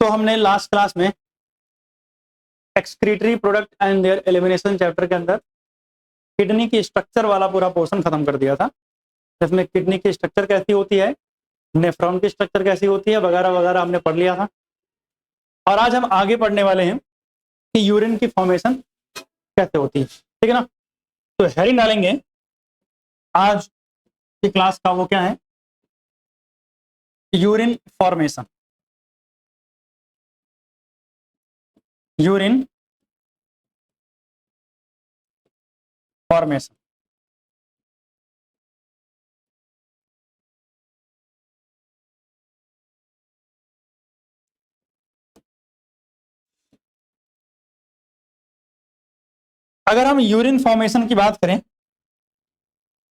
तो हमने last class में excretory product and there elimination chapter के अंदर किडनी की स्ट्रक्चर वाला पूरा पोर्शन खत्म कर दिया था, जिसमें किडनी की स्ट्रक्चर कैसी होती है, नेफ्रॉन की स्ट्रक्चर कैसी होती है, वगैरह वगैरह हमने पढ़ लिया था। और आज हम आगे पढ़ने वाले हैं कि यूरिन की फॉर्मेशन कैसे होती है, ठीक है ना। तो हेडिंग डालेंगे आज की क्लास का, वो क्या है, यूरिन फॉर्मेशन। Urine formation. अगर हम यूरिन फॉर्मेशन की बात करें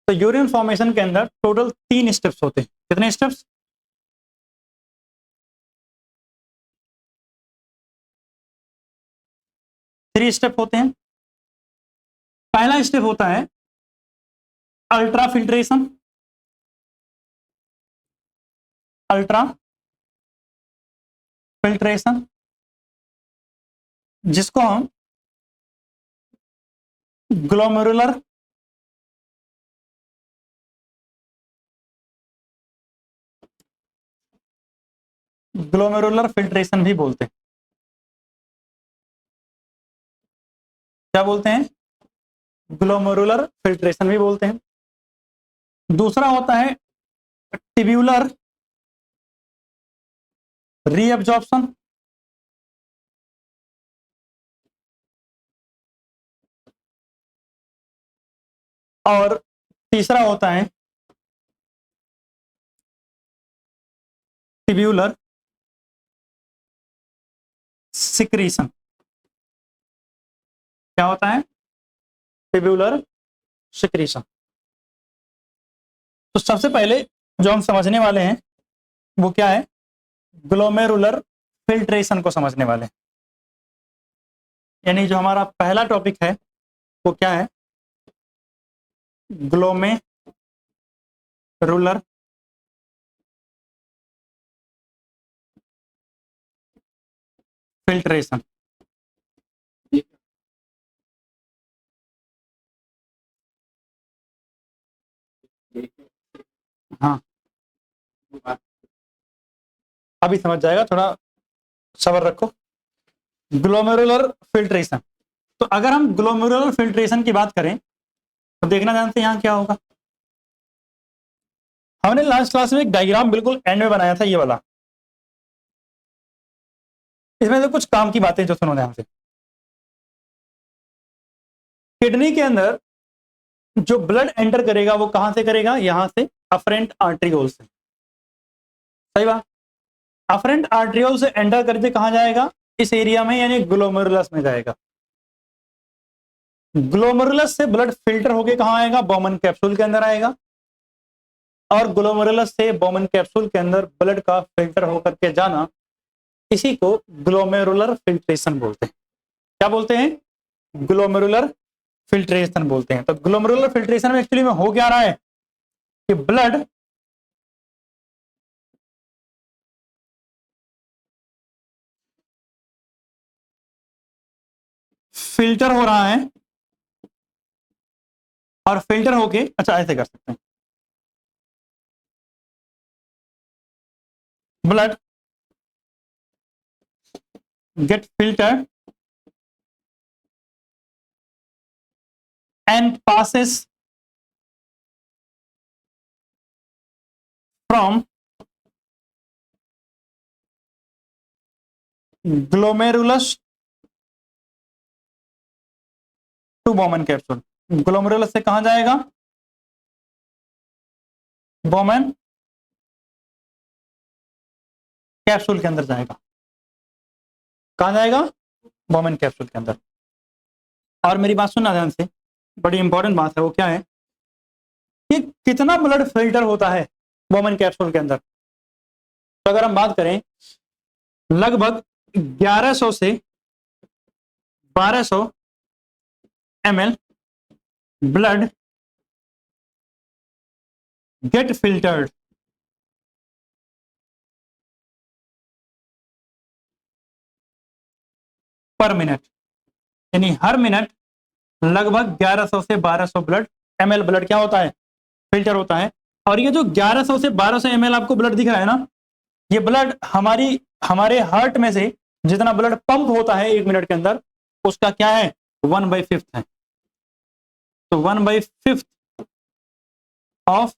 तो यूरिन फॉर्मेशन के अंदर टोटल 3 स्टेप्स होते हैं। कितने स्टेप्स? 3 स्टेप होते हैं। पहला स्टेप होता है अल्ट्रा फिल्ट्रेशन। अल्ट्रा फिल्ट्रेशन जिसको हम ग्लोमेरुलर फिल्ट्रेशन भी बोलते हैं। क्या बोलते हैं? ग्लोमेरुलर फिल्ट्रेशन भी बोलते हैं। दूसरा होता है टिब्यूलर रीअब्जॉर्प्शन। और तीसरा होता है टिब्यूलर सिक्रीशन। क्या होता है? Tubular secretion. तो सबसे पहले जो हम समझने वाले हैं वो क्या है, ग्लोमेरुलर फिल्ट्रेशन को समझने वाले हैं। यानी जो हमारा पहला टॉपिक है वो क्या है, ग्लोमेरुलर फिल्ट्रेशन। हाँ, अभी समझ जाएगा, थोड़ा सब्र रखो। Glomerular filtration. तो अगर हम ग्लोमेरुलर फिल्ट्रेशन की बात करें तो देखना जानते हैं यहाँ क्या होगा। हमने लास्ट क्लास में एक डायग्राम बिल्कुल एंड में बनाया था, ये वाला। इसमें से कुछ काम की बातें जो सुनो ध्यान से। किडनी के अंदर जो ब्लड एंटर करेगा वो कहां से करेगा, यहां से, अफरेंट आर्ट्रियोल से। सही बात। अफरेंट आर्ट्रियोल से एंटर करके कहां जाएगा, इस एरिया में, यानी ग्लोमेरुलस में जाएगा। ग्लोमेरुलस से ब्लड फिल्टर होके कहां आएगा, बोमन कैप्सूल के अंदर आएगा। और ग्लोमेरुलस से बोमन कैप्सूल के अंदर ब्लड का फिल्टर होकर के जाना, इसी को ग्लोमेरुलर फिल्ट्रेशन बोलते हैं। क्या बोलते हैं? ग्लोमेरुलर फिल्ट्रेशन बोलते हैं। तो ग्लोमेरुलर फिल्ट्रेशन में एक्चुअली में हो क्या रहा है कि ब्लड फिल्टर हो रहा है, और फिल्टर होके, अच्छा ऐसे कर सकते हैं, blood get filter and passes from glomerulus to Bowman capsule. Glomerulus से कहां जाएगा, बोमन कैप्सूल के अंदर जाएगा। कहां जाएगा, बोमन कैप्सूल के अंदर। और मेरी बात सुनना ध्यान से, बड़ी इंपॉर्टेंट बात है, वो क्या है कि कितना ब्लड फिल्टर होता है बोमन कैप्सूल के अंदर। तो अगर हम बात करें, लगभग 1100 से 1200 ml blood get filtered per minute, यानी हर मिनट लगभग 1100 से 1200 ml ब्लड क्या होता है, फिल्टर होता है। और ये जो 1100 से 1200 ml आपको ब्लड दिख रहा है ना, ये ब्लड हमारे हार्ट में से जितना ब्लड पंप होता है 1 मिनट के अंदर, उसका क्या है, 1/5 है। तो 1/5 of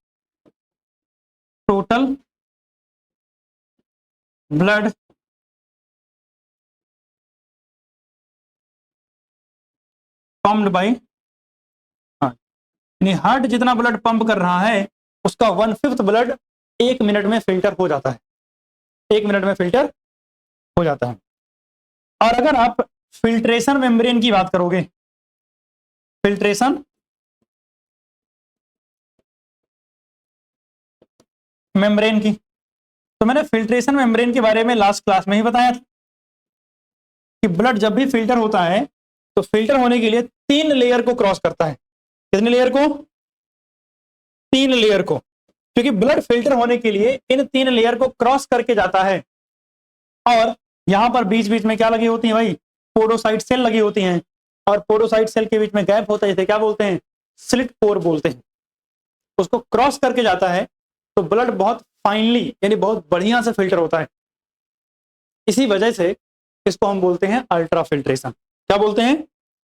total blood pumped by, हाँ, यानी हार्ट जितना ब्लड पंप कर रहा है उसका 1/5 ब्लड 1 मिनट में फिल्टर हो जाता है, 1 मिनट में फिल्टर हो जाता है। और अगर आप फिल्ट्रेशन मेम्ब्रेन की बात करोगे, फिल्ट्रेशन मेम्ब्रेन की, तो मैंने फिल्ट्रेशन मेम्ब्रेन के बारे में लास्ट क्लास में ही बताया था कि ब्लड जब भी फिल्टर होता है तो फिल्टर होने के लिए 3 लेयर को क्रॉस करता है। कितने लेयर को, 3 लेयर को, क्योंकि ब्लड फिल्टर होने के लिए इन 3 लेयर को क्रॉस करके जाता है। और यहां पर बीच बीच में क्या लगी होती है भाई, पोडोसाइट सेल लगी होती हैं, और पोडोसाइट सेल के बीच में गैप होता है, इसे क्या बोलते हैं, स्लिट पोर बोलते हैं। उसको क्रॉस करके जाता है तो ब्लड बहुत फाइनली यानी बहुत बढ़िया से फिल्टर होता है। इसी वजह से इसको हम बोलते हैं अल्ट्रा फिल्ट्रेशन। क्या बोलते हैं,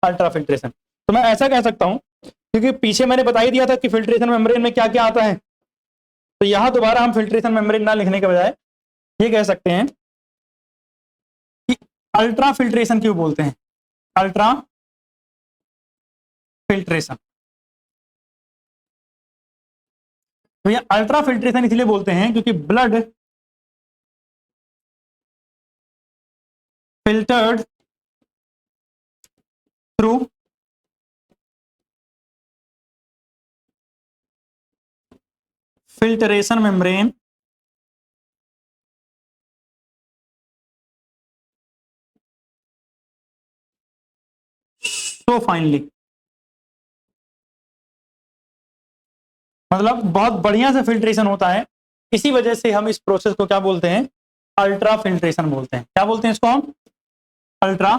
अल्ट्रा फिल्ट्रेशन। तो मैं ऐसा कह सकता हूं, क्योंकि पीछे मैंने बता ही दिया था कि फिल्ट्रेशन मेम्ब्रेन में क्या क्या आता है, तो यहां दोबारा हम फिल्ट्रेशन मेम्ब्रेन ना लिखने के बजाय ये कह सकते हैं कि अल्ट्रा फिल्ट्रेशन क्यों बोलते हैं, अल्ट्रा फिल्ट्रेशन। तो ये अल्ट्रा फिल्ट्रेशन इसलिए बोलते हैं क्योंकि blood filtered through filtration membrane so finely, मतलब बहुत बढ़िया से फिल्ट्रेशन होता है। इसी वजह से हम इस प्रोसेस को क्या बोलते हैं, अल्ट्रा फिल्ट्रेशन बोलते हैं। क्या बोलते हैं इसको हम, अल्ट्रा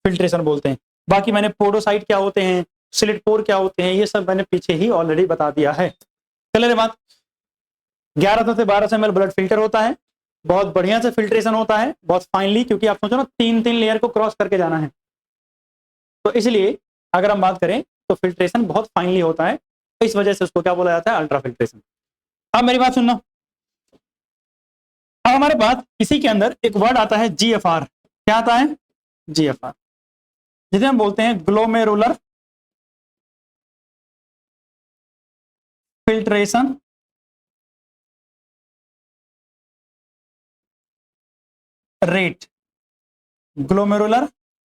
फिल्ट्रेशन बोलते हैं। बाकी मैंने पोडोसाइट क्या होते हैं, स्लिट पोर क्या होते हैं, ये सब मैंने पीछे ही ऑलरेडी बता दिया है। चले रे बात, 1100 से 1200 ml ब्लड फिल्टर होता है, बहुत बढ़िया से फिल्ट्रेशन होता है, बहुत फाइनली, क्योंकि आप सोचो ना 3 लेयर को क्रॉस करके जाना है, तो इसलिए अगर हम बात करें तो फिल्ट्रेशन बहुत फाइनली होता है, इस वजह से उसको क्या बोला जाता है, अल्ट्रा फिल्ट्रेशन। अब मेरी बात सुनना, अब हमारे पास इसी के अंदर एक वर्ड आता है GFR। क्या आता है, GFR, जिसे हम बोलते हैं glomerular filtration rate, glomerular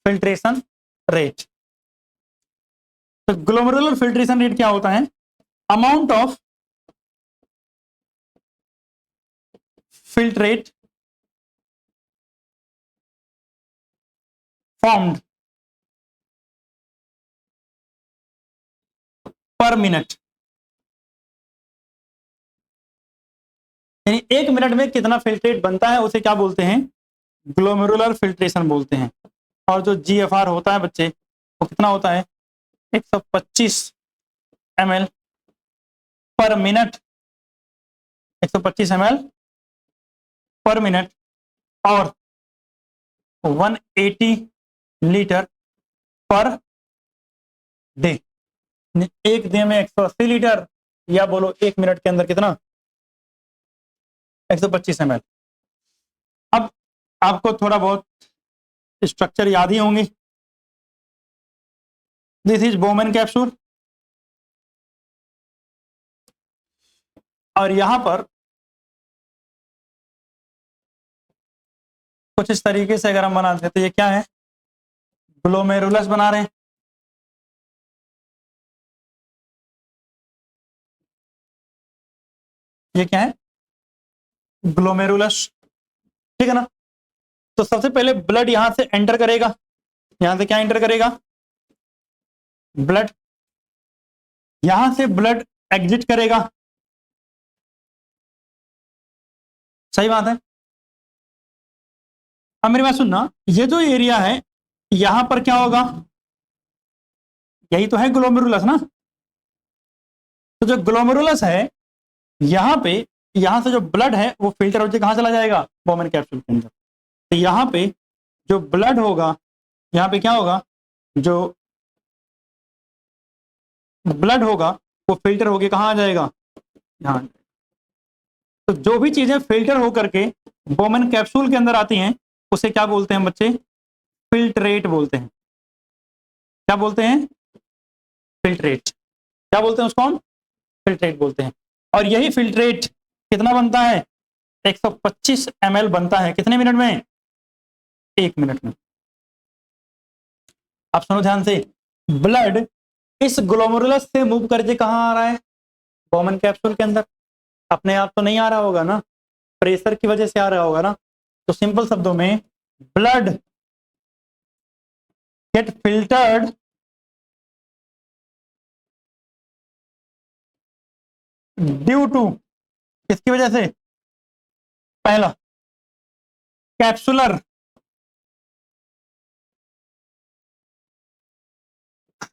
filtration rate. तो ग्लोमेरुलर फिल्ट्रेशन रेट क्या होता है, अमाउंट ऑफ फिल्ट्रेट फॉर्म्ड पर मिनट, यानी 1 मिनट में कितना फिल्ट्रेट बनता है उसे क्या बोलते हैं, ग्लोमेरुलर फिल्ट्रेशन बोलते हैं। और जो GFR होता है बच्चे, वो कितना होता है, 125 ml पर मिनट, 125 ml पर मिनट, और 180 लीटर पर डे। एक दिन में 180 लीटर, या बोलो 1 मिनट के अंदर कितना, 125 ml। अब आपको थोड़ा बहुत स्ट्रक्चर याद ही होंगे। दिस इज बोमेन कैप्सूल, और यहां पर कुछ इस तरीके से अगर हम बनाते हैं तो ये क्या है, ग्लोमेरुलस बना रहे हैं। ये क्या है, ग्लोमेरुलस, ठीक है ना। तो सबसे पहले ब्लड यहां से एंटर करेगा, यहां से क्या एंटर करेगा, ब्लड, यहां से ब्लड एग्जिट करेगा, सही बात है। अब मेरी बात सुनना, ये जो एरिया है यहां पर क्या होगा, यही तो है ग्लोमेरुलस ना। तो जो ग्लोमेरुलस है यहां पे, यहां से जो ब्लड है वो फिल्टर होकर कहां चला जाएगा, बोमेन कैप्सूल के अंदर। तो यहां पे जो ब्लड होगा, यहां पे क्या होगा, जो ब्लड होगा वो फिल्टर होके कहां आ जाएगा, यहां। तो जो भी चीजें फिल्टर होकर के बोमेन कैप्सूल के अंदर आती हैं उसे क्या बोलते हैं बच्चे, फिल्ट्रेट बोलते हैं। क्या बोलते हैं, फिल्ट्रेट। क्या बोलते हैं उसको हम, फिल्ट्रेट बोलते हैं। और यही फिल्ट्रेट कितना बनता है, 125 ml बनता है, कितने मिनट में, 1 मिनट में। आप सुनो ध्यान से, ब्लड इस ग्लोमेरुलस से मूव करके कहां आ रहा है, बोमेन कैप्सूल के अंदर। अपने आप तो नहीं आ रहा होगा ना, प्रेशर की वजह से आ रहा होगा ना। तो सिंपल शब्दों में, blood get filtered due to, किसकी वजह से, पहला capsular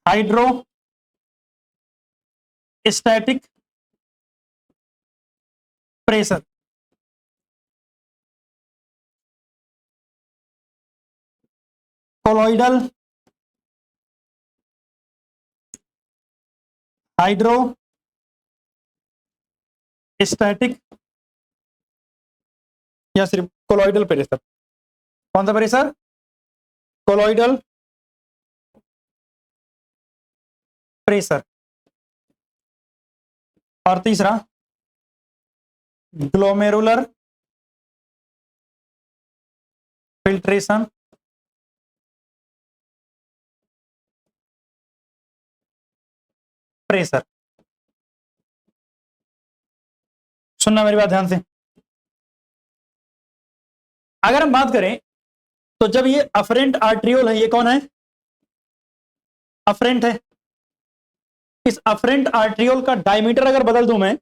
hydrostatic pressure. Colloidal hydrostatic या सिर्फ कोलॉइडल प्रेशर, कौन सा प्रेशर, कोलॉइडल प्रेशर। और तीसरा ग्लोमेरुलर फिल्ट्रेशन प्रेशर। सुनना मेरी बात ध्यान से। अगर हम बात करें तो जब ये अफरेंट आर्ट्रियोल है, ये कौन है, अफरेंट है। इस अफरेंट आर्ट्रियोल का डायमीटर अगर बदल दूं मैं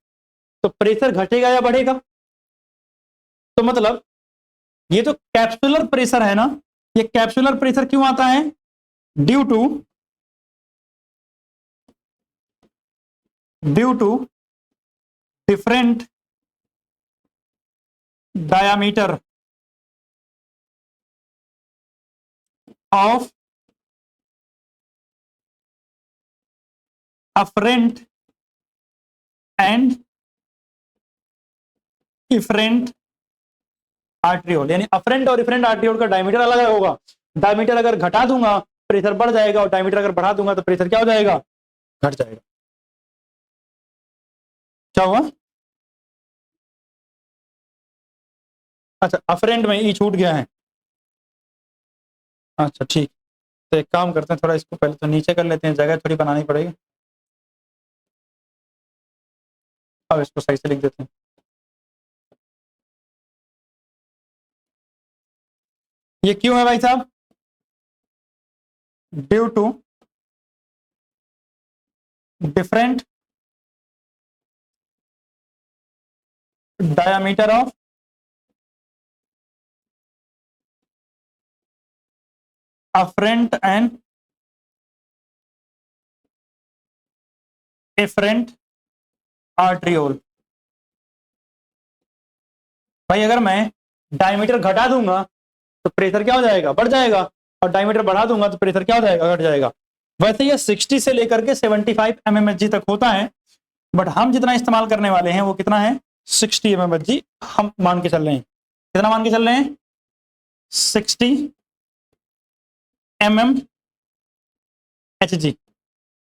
तो प्रेशर घटेगा या बढ़ेगा। तो मतलब ये तो कैप्सुलर प्रेशर है ना, ये कैप्सुलर प्रेशर क्यों आता है, due to different diameter of afferent and efferent arteriole. यानी अफरेंट और इफरेंट आर्ट्रियोल का डायमीटर अलग होगा। डायमीटर अगर घटा दूंगा प्रेशर बढ़ जाएगा, और डायमीटर अगर बढ़ा दूंगा तो प्रेशर क्या हो जाएगा, घट जाएगा। क्या हुआ, अच्छा अफरेंट में ई छूट गया है, अच्छा ठीक। तो एक काम करते हैं, थोड़ा इसको पहले तो नीचे कर लेते हैं, जगह थोड़ी बनानी पड़ेगी। अब इसको सही से लिख देते हैं। ये क्यों है भाई साहब, due to different diameter of afferent and efferent arteriole. भाई अगर मैं डायमीटर घटा दूंगा तो प्रेशर क्या हो जाएगा, बढ़ जाएगा, और डायमीटर बढ़ा दूंगा तो प्रेशर क्या हो जाएगा, घट जाएगा। वैसे ये 60 से लेकर के 75 mmHg तक होता है, बट हम जितना इस्तेमाल करने वाले हैं वो कितना है, 60 mmHg हम मान के चल रहे हैं। कितना मान के चल रहे हैं, 60 mmHg।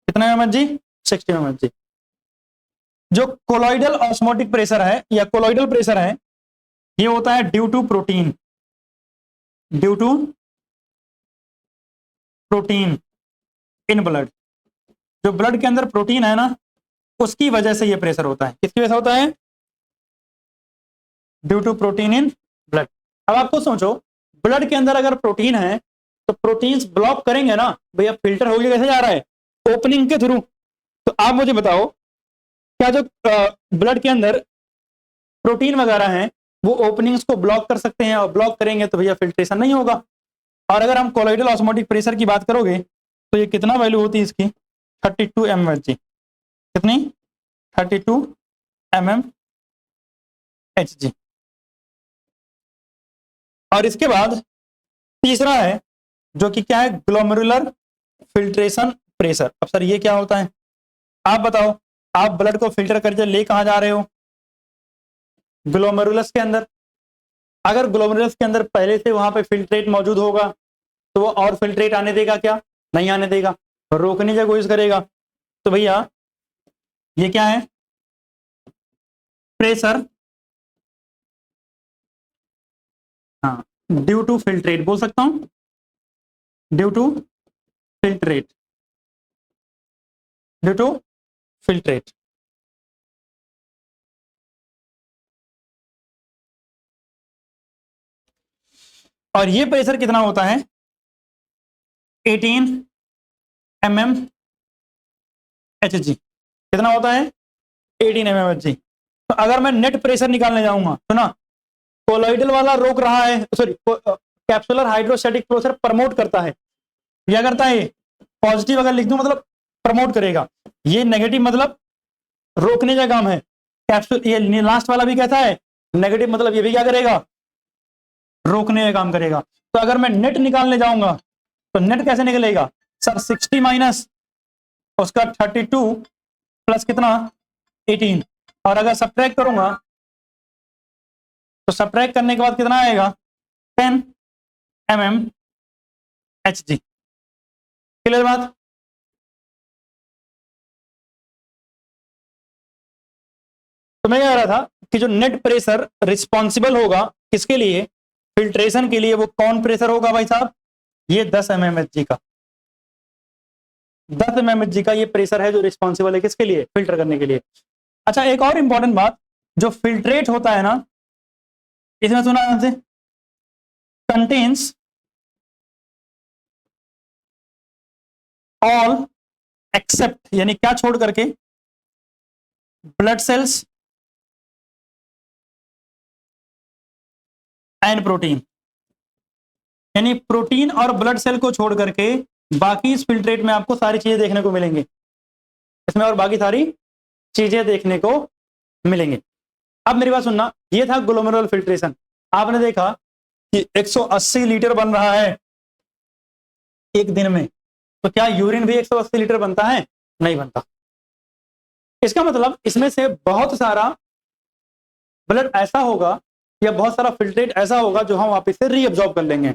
कितना mmHg, 60 mmHg। जो कोलॉइडल ऑस्मोटिक प्रेशर है या कोलॉइडल प्रेशर है, ये होता है due to protein in blood. जो ब्लड के अंदर प्रोटीन है ना, उसकी वजह से ये प्रेशर होता है। किसकी वजह से होता है, due to protein in blood. अब आपको सोचो, ब्लड के अंदर अगर प्रोटीन है तो प्रोटीन्स ब्लॉक करेंगे ना, भैया फिल्टर होकर कैसे जा रहा है, ओपनिंग के थ्रू। तो आप मुझे बताओ, क्या जो ब्लड के अंदर प्रोटीन वगैरह हैं वो ओपनिंग्स को ब्लॉक कर सकते हैं, और ब्लॉक करेंगे तो भैया फिल्ट्रेशन नहीं होगा। और अगर हम कोलॉइडल ऑस्मोटिक प्रेशर की बात करोगे तो ये कितना वैल्यू होती है इसकी, 32 mmHg। कितनी, 32 mmHg। और इसके बाद तीसरा है जो कि क्या है, ग्लोमेरुलर फिल्ट्रेशन प्रेशर। अब सर ये क्या होता है, आप बताओ, आप ब्लड को फिल्टर करके ले कहां जा रहे हो, ग्लोमेरुलस के अंदर। अगर ग्लोमेरुलस के अंदर पहले से वहां पे फिल्ट्रेट मौजूद होगा तो वो और फिल्ट्रेट आने देगा क्या, नहीं आने देगा, रोकने की कोशिश करेगा। तो भैया ये क्या है, प्रेशर, हाँ, ड्यू टू फिल्ट्रेट बोल सकता हूं, due to filtrate, due to filtrate. और ये प्रेशर कितना होता है, 18 mmHg। कितना होता है, 18 mmHg। तो अगर मैं नेट प्रेशर निकालने जाऊंगा तो ना, कोलॉइडल वाला रोक रहा है, sorry capsular hydrostatic pressure promote करता है, क्या करता है, पॉजिटिव अगर लिख दूं मतलब प्रमोट करेगा, ये नेगेटिव मतलब रोकने का काम है। कैप्सूल, ये लास्ट वाला भी कहता है नेगेटिव मतलब ये भी क्या करेगा, रोकने का काम करेगा। तो अगर मैं नेट निकालने जाऊंगा तो नेट कैसे निकलेगा सर, 60 माइनस उसका 32 प्लस कितना 18, और अगर सब्ट्रैक्ट करूंगा तो सब्ट्रैक्ट करने के बाद कितना आएगा 10 mmHg। क्लियर बात। तो मैं कह रहा था कि जो नेट प्रेशर रिस्पॉन्सिबल होगा किसके लिए, फिल्ट्रेशन के लिए, वो कौन प्रेशर होगा भाई साहब, ये 10 mmHg का, 10 mmHg का ये प्रेशर है जो रिस्पॉन्सिबल है किसके लिए, फिल्टर करने के लिए। अच्छा एक और इंपॉर्टेंट बात, जो फिल्ट्रेट होता है ना, इसमें सुना से कंटेन्स ऑल एक्सेप्ट, यानी क्या छोड़ करके, ब्लड सेल्स एंड प्रोटीन, यानी प्रोटीन और ब्लड सेल को छोड़ करके बाकी इस फिल्ट्रेट में आपको सारी चीजें देखने को मिलेंगी, इसमें और बाकी सारी चीजें देखने को मिलेंगी। अब मेरी बात सुनना, ये था ग्लोमेरुलर फिल्ट्रेशन। आपने देखा कि 180 लीटर बन रहा है एक दिन में, तो क्या यूरिन भी 180 लीटर बनता है, नहीं बनता। इसका मतलब इसमें से बहुत सारा ब्लड ऐसा होगा या बहुत सारा फिल्ट्रेट ऐसा होगा जो हम वापस से रीअब्जॉर्ब कर लेंगे।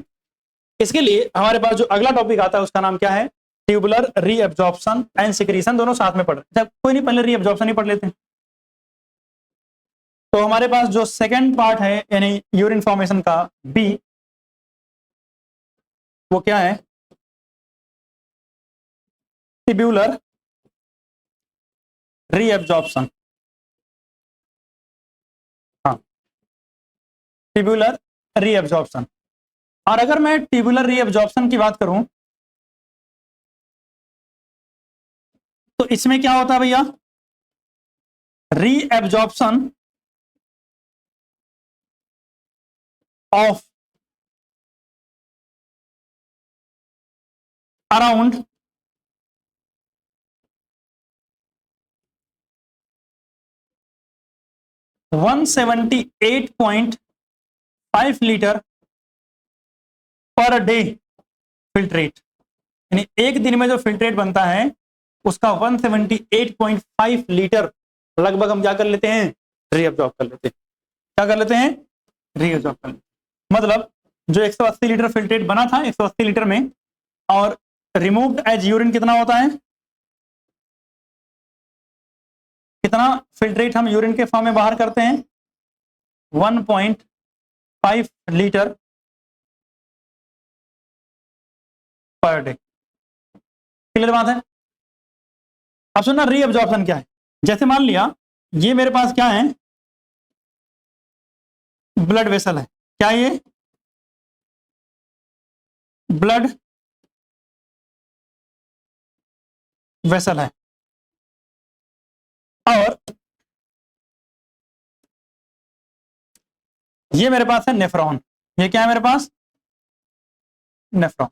इसके लिए हमारे पास जो अगला टॉपिक आता है उसका नाम क्या है, ट्यूबुलर रीअब्जॉर्प्शन एंड सिक्रीशन, दोनों साथ में पढ़ रहे हैं, कोई नहीं, पहले रीअब्जॉर्प्शन ही पढ़ लेते हैं। तो हमारे पास जो सेकंड पार्ट है यानी यूरिन फॉर्मेशन का बी, वो क्या है, ट्यूबुलर रीअब्जॉर्प्शन। हाँ, ट्यूबुलर रीअब्जॉर्प्शन। और अगर मैं ट्यूबुलर रीअब्जॉर्प्शन की बात करूं तो इसमें क्या होता है भैया, reabsorption of around 178.5 litre per day filtrate, यानी एक दिन में जो फिल्ट्रेट बनता है उसका 178.5 लीटर लगभग हम क्या कर लेते हैं, रीअब्जॉर्ब कर लेते हैं। क्या कर लेते हैं, रीअब्जॉर्ब कर लेते हैं। मतलब जो 180 लीटर फिल्ट्रेट बना था 180 लीटर में, और रिमूव्ड एज यूरिन कितना होता है, कितना फिल्ट्रेट हम यूरिन के फॉर्म में बाहर करते हैं, 1.5 लीटर पर डे। क्लियर बात है। अब सुनना रीअब्जॉर्प्शन क्या है, जैसे मान लिया ये मेरे पास क्या है, ब्लड वेसल है, क्या ये ब्लड वेसल है, और ये मेरे पास है नेफ्रॉन। ये क्या है मेरे पास, नेफ्रॉन।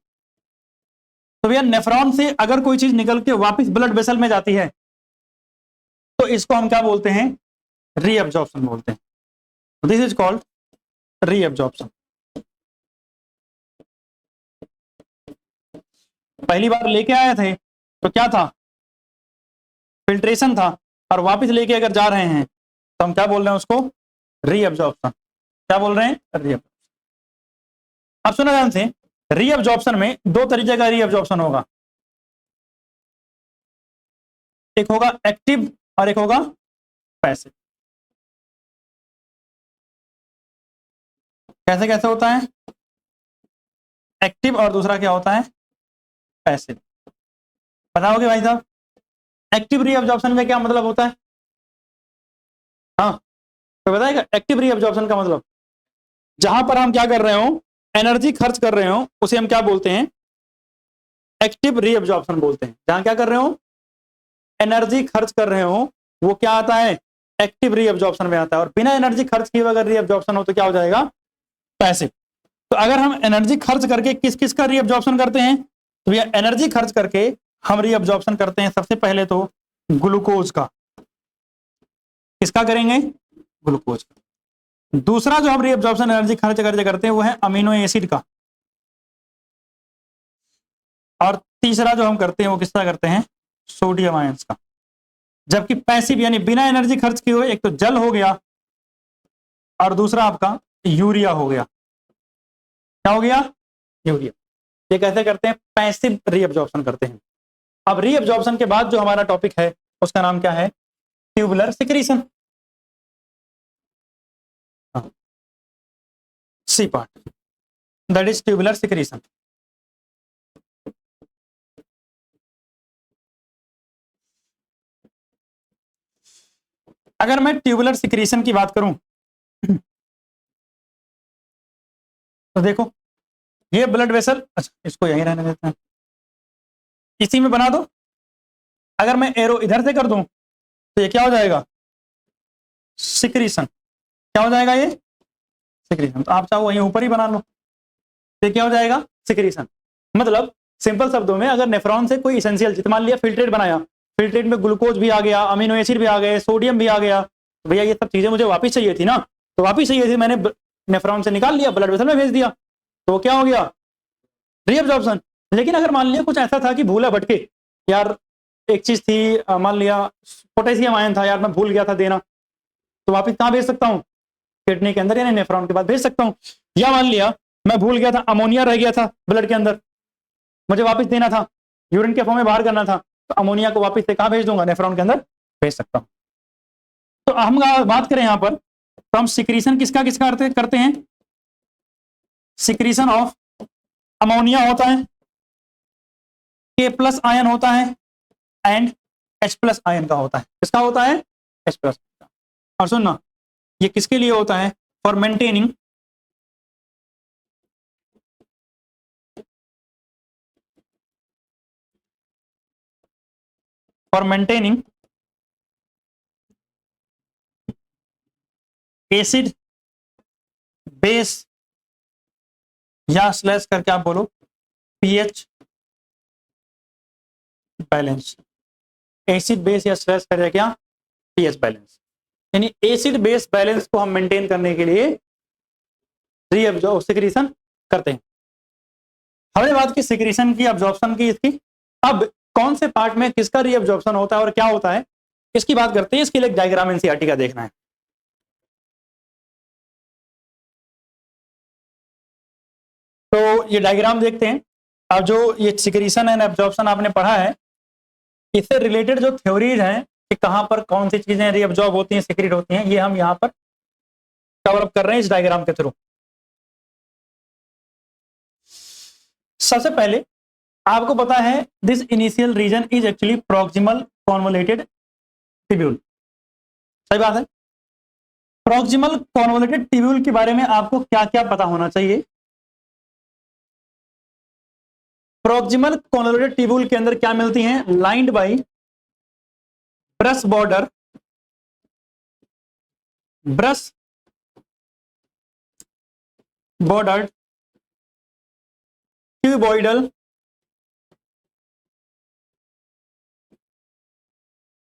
तो भैया नेफ्रॉन से अगर कोई चीज निकल के वापस ब्लड वेसल में जाती है तो इसको हम क्या बोलते हैं? रीअब्जॉर्प्शन बोलते हैं। This is called reabsorption. पहली बार लेके आए थे तो क्या था? फिल्ट्रेशन था, और वापस लेके अगर जा रहे हैं तो हम क्या बोल रहे हैं उसको? रीअब्जॉर्प्शन। क्या बोल रहे हैं? रीअब्जॉर्प्शन। अब सुना ध्यान से, रीअब्जॉर्प्शन में दो तरीके का रीअब्जॉर्प्शन होगा, एक होगा एक्टिव और एक होगा पैसिव। कैसे कैसे होता है? एक्टिव और दूसरा क्या होता है? पैसिव। बताओगे भाई साहब? एक्टिव रीअब्जॉर्प्शन में क्या मतलब होता है? हाँ, तो बताएगा एक्टिव रीअब्जॉर्प्शन का मतलब? जहां पर हम क्या कर रहे हो, एनर्जी खर्च कर रहे हो, उसे हम क्या बोलते हैं? एक्टिव रीअब्जॉर्प्शन बोलते हैं। जहां क्या कर रहे हो, एनर्जी खर्च कर रहे हो, वो क्या आता है? एक्टिव रीअब्जॉर्प्शन में आता है। और बिना एनर्जी खर्च किए अगर रीअब्जॉर्प्शन हो तो क्या हो जाएगा? पैसिव। तो अगर हम एनर्जी खर्च करके किस किस का रीअब्जॉर्प्शन करते हैं, तो ये एनर्जी खर्च करके हम रीअब्जॉर्प्शन करते हैं सबसे पहले तो ग्लूकोज का। किसका करेंगे? ग्लूकोज का। दूसरा जो हम रीअब्जॉर्प्शन एनर्जी खर्च करके करते हैं वो है अमीनो एसिड का। और तीसरा जो हम करते हैं वो किसका करते हैं? सोडियम आयंस का। जबकि पैसिव यानी बिना एनर्जी खर्च किए हुए, एक तो जल हो गया और दूसरा आपका यूरिया हो गया। क्या हो गया? यूरिया। ये कैसे करते हैं? पैसिव रीअब्जॉर्प्शन करते हैं। अब रीअब्जॉर्प्शन के बाद जो हमारा टॉपिक है उसका नाम क्या है? Tubular secretion. C part, that is tubular secretion. अगर मैं ट्यूबुलर सिक्रीशन की बात करूं तो देखो, ये ब्लड वेसल, अच्छा इसको यहीं रहने देते हैं, इसी में बना दो। अगर मैं एरो इधर से कर दूं तो ये क्या हो जाएगा? सिक्रीशन। क्या हो जाएगा? ये सिक्रीशन। तो आप चाहो वहीं ऊपर ही बना लो, तो ये क्या हो जाएगा? सिक्रीशन। मतलब सिंपल शब्दों में, अगर नेफ्रॉन से कोई इसेंशियल चीज, मान लिया फिल्ट्रेट बनाया, फिल्ट्रेट में ग्लूकोज भी आ गया, अमीनो एसिड भी आ गए, सोडियम भी आ गया, तो भैया ये सब चीजें मुझे वापस चाहिए थी ना, तो वापस चाहिए थी, मैंने नेफ्रॉन से निकाल लिया, ब्लड वेसल में भेज दिया, तो क्या हो गया? रीअब्जॉर्प्शन। लेकिन अगर मान लिया कुछ ऐसा था कि भूला भटके, यार एक चीज थी, मान लिया पोटेशियम आयन था, यार मैं भूल गया था देना, तो वापस कहाँ भेज सकता हूँ? किडनी के अंदर यानी नेफ्रॉन के बाद भेज सकता हूँ। या मान लिया मैं भूल गया था, अमोनिया रह गया था ब्लड के अंदर, मुझे वापस देना था, यूरिन के फॉर्म में बाहर करना था, तो अमोनिया को वापस से कहाँ भेज दूंगा? नेफ्रॉन के अंदर भेज सकता हूँ। तो हम बात करें यहाँ पर, तो हम सिक्रीशन किसका किसका करते हैं? सिक्रीशन ऑफ अमोनिया होता है, K+ आयन होता है, एंड H+ आयन का होता है। किसका होता है? H+। और सुनना, ये किसके लिए होता है? फॉर मेंटेनिंग एसिड बेस, या स्लैश करके आप बोलो पीएच बैलेंस। एसिड बेस या स्लैश करके क्या? PH balance. यानी एसिड बेस बैलेंस को हम मेंटेन करने के लिए सिक्रीशन करते हैं। हमने बात की सिक्रीशन की, अब्जॉर्प्शन की, इसकी। अब कौन से पार्ट में किसका रीअब्जॉर्प्शन होता है और क्या होता है, इसकी बात करते हैं। इसके लिए एक डायग्राम एनसीईआरटी का देखना है। तो ये डायग्राम देखते हैं। अब जो ये सिक्रीशन एंड एब्जॉर्प्शन आपने पढ़ा है, इससे रिलेटेड जो थ्योरीज हैं कि कहां पर कौन सी चीजें रीअब्जॉर्ब होती हैं, सिक्रीट होती हैं, ये हम यहाँ पर कवर अप कर रहे हैं इस डायग्राम के थ्रू। सबसे पहले आपको पता है, this initial region is actually proximal convoluted tubule. सही बात है। प्रॉक्सिमल कॉन्वोलेटेड ट्यूब्यूल के बारे में आपको क्या क्या पता होना चाहिए? प्रॉक्सिमल कॉन्वोलेटेड ट्यूब्यूल के अंदर क्या मिलती हैं? Lined by brush border, brush border cuboidal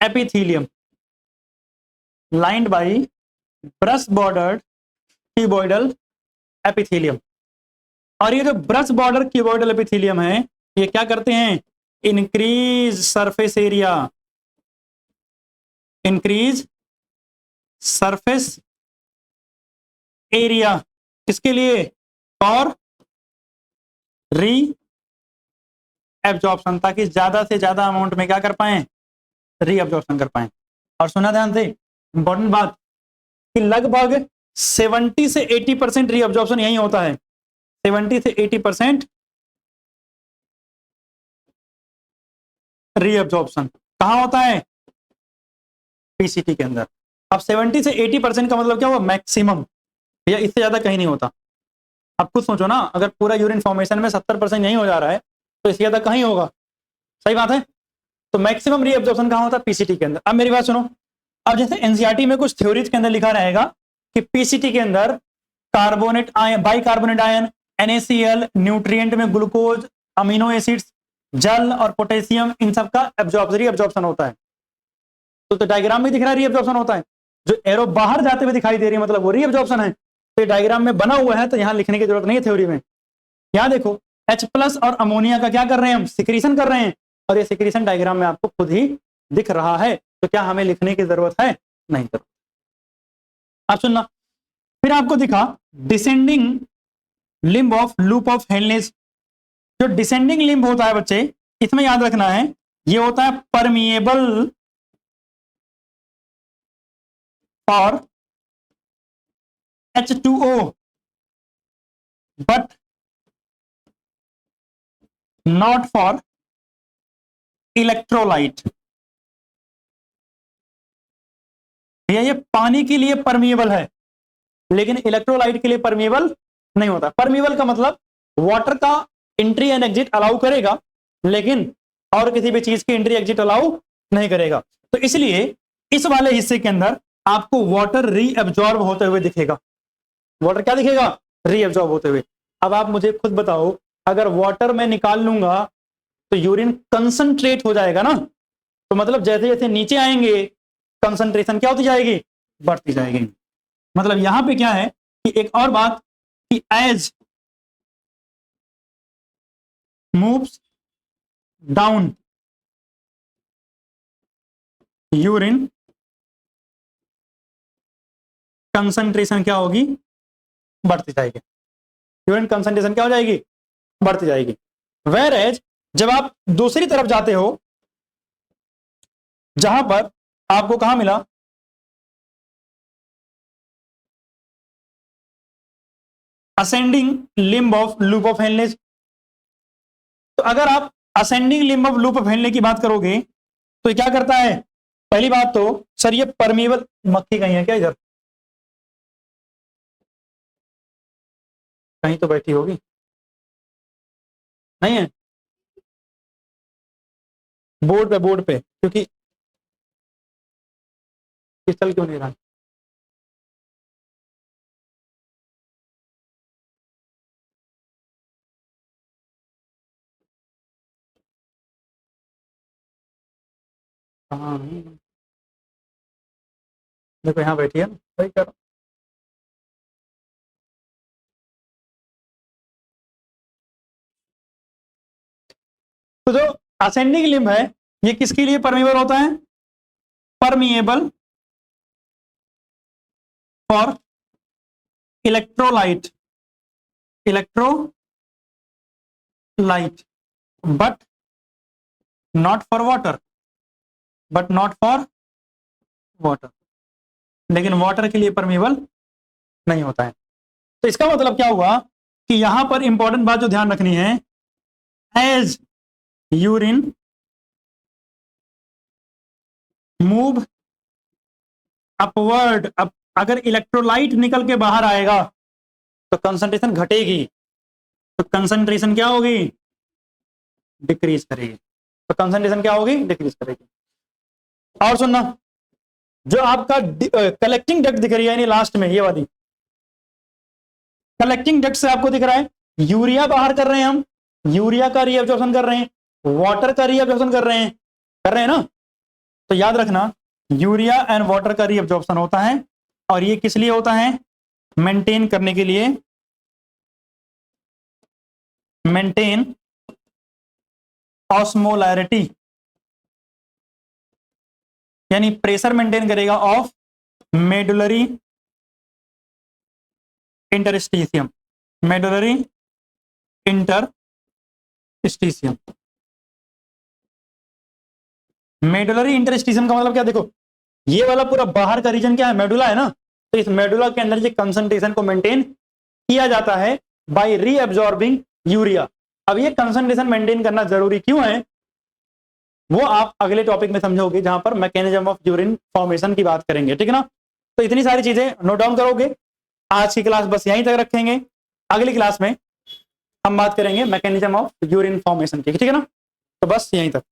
epithelium lined by brush bordered cuboidal epithelium। और ये जो ब्रश बॉर्डर क्यूबॉइडल एपिथेलियम है ये क्या करते हैं, increase surface area, increase surface area किसके लिए, और री एब्जॉर्प्शन, ताकि ज्यादा से ज्यादा अमाउंट में क्या कर पाए, री एब्जॉर्प्शन कर पाए। और सुना ध्यान से इंपॉर्टेंट बात कि लगभग 70 से 80% री एब्जॉर्प्शन यही होता है, 70 से 80% री एब्जॉर्प्शन कहां होता है, पीसीटी के अंदर। अब 70 से 80% का मतलब क्या हुआ, मैक्सिमम, या इससे ज्यादा कहीं नहीं होता। अब खुद सोचो ना, अगर पूरा यूरिन फॉर्मेशन में 70% यही हो जा रहा है तो इससे ज्यादा कहीं होगा, सही बात है। तो मैक्सिमम री एब्जॉर्प्शन कहां होता है, पीसीटी के अंदर। अब मेरी बात सुनो, अब जैसे एनसीईआरटी में कुछ थ्योरीज के अंदर लिखा रहेगा कि पीसीटी के अंदर carbonate ion, bicarbonate ion, NaCl, nutrient में ग्लूकोज, अमीनो एसिड्स, जल और पोटेशियम, इन सब का री एब्जॉर्प्शन होता है। तो डायग्राम में दिख रहा है री एब्जॉर्प्शन होता है, जो एरो बाहर जाते हुए दिखाई दे रही है मतलब वो री एब्जॉर्प्शन है। तो डायग्राम में बना हुआ है तो यहां लिखने की जरूरत नहीं है थ्योरी में। यहां देखो H+ और अमोनिया का क्या कर रहे हैं हम, सिक्रीशन कर रहे हैं, और ये सिक्रीशन डायग्राम में आपको खुद ही दिख रहा है। तो क्या हमें लिखने की जरूरत है, नहीं जरूरत। आप सुनना, फिर आपको दिखा descending limb of loop of हेलनेस। जो डिसेंडिंग लिम्ब होता है बच्चे, इसमें याद रखना है ये होता है permeable for H2O but not for electrolyte. ये पानी के लिए परमिएबल है लेकिन इलेक्ट्रोलाइट के लिए परमिएबल नहीं होता। परमिएबल का मतलब वाटर का एंट्री एंड एग्जिट अलाउ करेगा लेकिन और किसी भी चीज की एंट्री एग्जिट अलाउ नहीं करेगा। तो इसलिए इस वाले हिस्से के अंदर आपको वाटर री एब्जॉर्ब होते हुए दिखेगा। वाटर क्या दिखेगा, री एब्जॉर्ब होते हुए। अब आप मुझे खुद बताओ, अगर वाटर में निकाल लूंगा तो यूरिन कंसंट्रेट हो जाएगा ना, तो मतलब जैसे जैसे नीचे आएंगे कंसंट्रेशन क्या होती जाएगी, बढ़ती जाएगी। मतलब यहां पे क्या है कि एक और बात कि as moves down urine concentration क्या होगी, बढ़ती जाएगी। यूरिन कंसंट्रेशन क्या हो जाएगी, बढ़ती जाएगी। वेयर एज जब आप दूसरी तरफ जाते हो जहां पर आपको कहां मिला, ascending limb of loop of हेलनेस। तो अगर आप ascending limb of loop of हेलने की बात करोगे तो ये क्या करता है, पहली बात तो सर ये परमिएबल, मक्खी कहीं है क्या इधर, कहीं तो बैठी होगी, नहीं है, बोर्ड पे क्योंकि चल क्यों नहीं रहा। हाँ देखो यहाँ बैठी है ना, वही कर। तो जो असेंडिंग लिम्ब है ये किसके लिए परमिएबल होता है, permeable for electrolyte, electrolyte but not for water, but not for water, लेकिन वाटर के लिए परमिएबल नहीं होता है। तो इसका मतलब क्या हुआ कि यहां पर इंपॉर्टेंट बात जो ध्यान रखनी है, एज यूरिन मूव अपवर्ड, अगर इलेक्ट्रोलाइट निकल के बाहर आएगा तो कंसंट्रेशन घटेगी, तो कंसंट्रेशन क्या होगी, डिक्रीज करेगी। तो कंसंट्रेशन क्या होगी, डिक्रीज करेगी। और सुनना, जो आपका कलेक्टिंग डक्ट दिख रही है यानी लास्ट में ये वाली कलेक्टिंग डक्ट से आपको दिख रहा है यूरिया बाहर कर रहे हैं हम, यूरिया का रीअब्जॉर्प्शन कर रहे हैं, वाटर का रीअब्जॉर्प्शन कर रहे हैं ना। तो याद रखना यूरिया एंड वाटर का रीअब्जॉर्प्शन होता है, और ये किस लिए होता है, मेंटेन करने के लिए, मेंटेन ऑस्मोलैरिटी, यानी प्रेशर मेंटेन करेगा of medullary interstitium, medullary interstitium. Medullary interstitium का मतलब क्या, देखो ये वाला पूरा बाहर का रीजन क्या है, मेडुला है ना। तो इस मेडुला के अंदर जो कंसंट्रेशन को मेंटेन किया जाता है बाय रीअब्सॉर्बिंग यूरिया। अब ये कंसंट्रेशन मेंटेन करना जरूरी क्यों है, वो आप अगले टॉपिक में समझोगे, जहां पर मैकेनिज्म ऑफ यूरिन फॉर्मेशन की बात करेंगे, ठीक है ना। तो इतनी सारी चीजें नोट डाउन करोगे। आज की क्लास बस यहीं तक रखेंगे, अगली क्लास में हम बात करेंगे मैकेनिज्म ऑफ यूरिन फॉर्मेशन की, ठीक है ना। तो बस यहीं तक।